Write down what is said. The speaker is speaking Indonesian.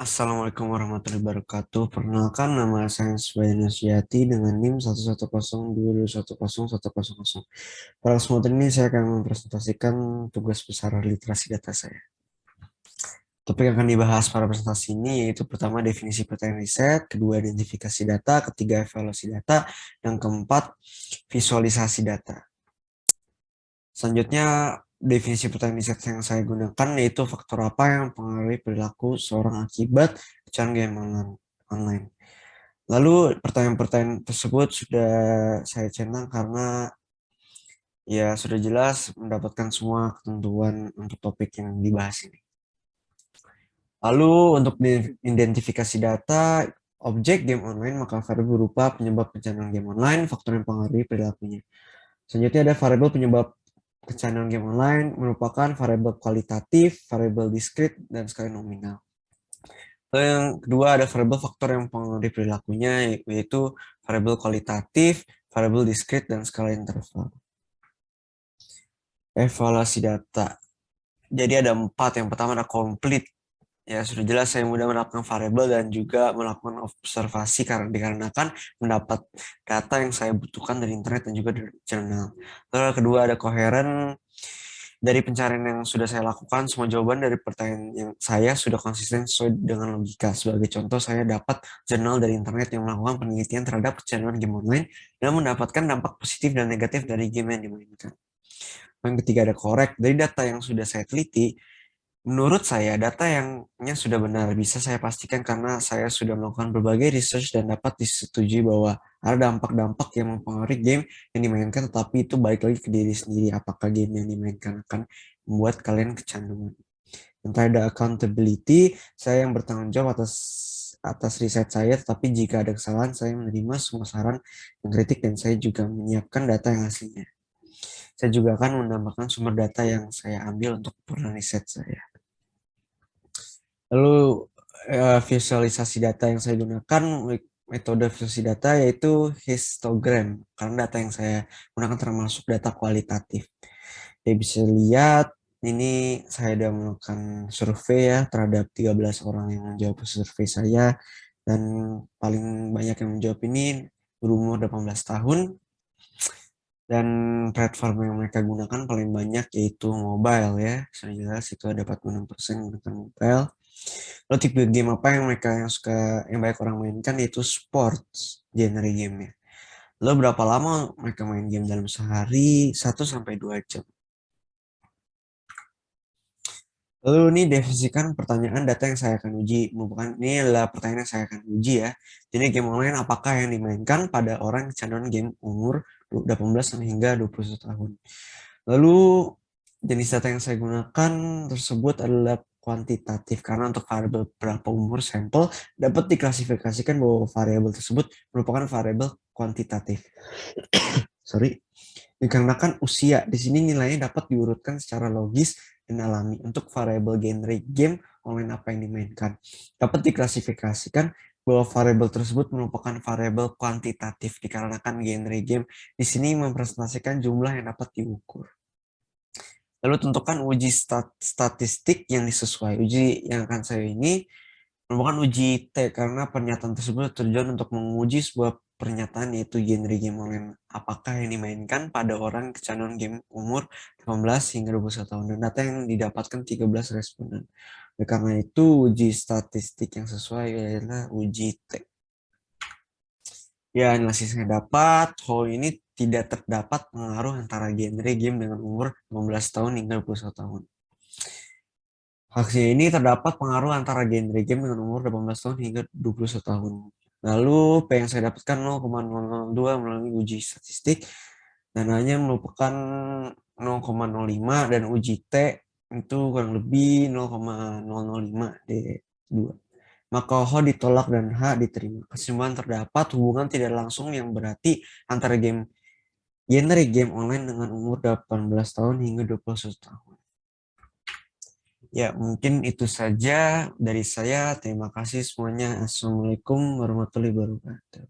Assalamualaikum warahmatullahi wabarakatuh. Perkenalkan, nama saya Subayana dengan NIM 11022110010. Pada kesempatan ini saya akan mempresentasikan tugas besar literasi data saya. Topik yang akan dibahas pada presentasi ini yaitu pertama definisi pertanyaan riset, kedua identifikasi data, ketiga evaluasi data, dan keempat visualisasi data. Selanjutnya, definisi pertanyaan riset yang saya gunakan yaitu faktor apa yang mempengaruhi perilaku seorang akibat kecanduan game online. Lalu pertanyaan-pertanyaan tersebut sudah saya centang karena ya sudah jelas mendapatkan semua ketentuan untuk topik yang dibahas ini. Lalu untuk identifikasi data objek game online, maka variabel berupa penyebab kecanduan game online, faktor yang mempengaruhi perilakunya. Selanjutnya ada variabel penyebab kecanduan game online merupakan variabel kualitatif, variabel diskrit, dan skala nominal. Lalu yang kedua ada variabel faktor yang mempengaruhi perilakunya, yaitu variabel kualitatif, variabel diskrit, dan skala interval. Evaluasi data. Jadi ada 4. Yang pertama ada complete. Ya sudah jelas saya mudah mendapatkan variabel dan juga melakukan observasi karena dikarenakan mendapat data yang saya butuhkan dari internet dan juga dari jurnal. Lalu yang kedua ada coherent. Dari pencarian yang sudah saya lakukan, semua jawaban dari pertanyaan yang saya sudah konsisten sesuai dengan logika. Sebagai contoh, saya dapat jurnal dari internet yang melakukan penelitian terhadap kecanduan game online dan mendapatkan dampak positif dan negatif dari game yang dimainkan. Yang ketiga ada correct. Dari data yang sudah saya teliti, menurut saya data yangnya sudah benar. Bisa saya pastikan karena saya sudah melakukan berbagai research dan dapat disetujui bahwa ada dampak-dampak yang mempengaruhi game yang dimainkan, tetapi itu balik lagi ke diri sendiri. Apakah game yang dimainkan akan membuat kalian kecanduan. Yang terakhir ada accountability. Saya yang bertanggung jawab atas riset saya, tetapi jika ada kesalahan, saya menerima semua saran dan kritik dan saya juga menyiapkan data yang aslinya. Saya juga akan menambahkan sumber data yang saya ambil untuk keperluan riset saya. Lalu visualisasi data yang saya gunakan, metode visualisasi data yaitu histogram, karena data yang saya gunakan termasuk data kualitatif. Ya bisa lihat, ini saya sudah melakukan survei ya terhadap 13 orang yang menjawab survei saya, dan paling banyak yang menjawab ini berumur 18 tahun, dan platform yang mereka gunakan paling banyak yaitu mobile ya. Sudah jelas itu ada 46% menggunakan mobile. Lalu tipe game apa yang mereka yang banyak orang mainkan yaitu sports genre gamenya. Lalu berapa lama mereka main game dalam sehari? 1 sampai 2 jam. Lalu ini definisikan pertanyaan data yang saya akan uji. Ini adalah pertanyaan yang saya akan uji ya. Jadi game online apakah yang dimainkan pada orang kecanduan game umur 18 hingga 21 tahun. Lalu jenis data yang saya gunakan tersebut adalah kuantitatif karena untuk variabel berapa umur sampel dapat diklasifikasikan bahwa variabel tersebut merupakan variabel kuantitatif. Sorry. Dikarenakan usia, di sini nilainya dapat diurutkan secara logis dan alami. Untuk variabel genre game online apa yang dimainkan, dapat diklasifikasikan bahwa variabel tersebut merupakan variabel kuantitatif dikarenakan genre game di sini mempresentasikan jumlah yang dapat diukur. Lalu tentukan uji statistik yang disesuai. Uji yang akan saya ini merupakan uji T karena pernyataan tersebut tujuan untuk menguji sebuah pernyataan yaitu genre game online apakah yang dimainkan pada orang kecanduan game umur 18 hingga 21 tahun, dan data yang didapatkan 13 responden. Oleh karena itu uji statistik yang sesuai adalah uji T. Ya, analisisnya dapat hal ini tidak terdapat pengaruh antara genre game dengan umur 15 tahun hingga 21 tahun. Hasil ini terdapat pengaruh antara genre game dengan umur 18 tahun hingga 21 tahun. Lalu P yang saya dapatkan 0,002 melalui uji statistik dan hanya merupakan 0,05, dan uji T itu kurang lebih 0,005 D2. Maka H ditolak dan H diterima. Kesimpulan terdapat hubungan tidak langsung yang berarti antara genre game online dengan umur 18 tahun hingga 21 tahun. Ya, mungkin itu saja dari saya. Terima kasih semuanya. Assalamualaikum warahmatullahi wabarakatuh.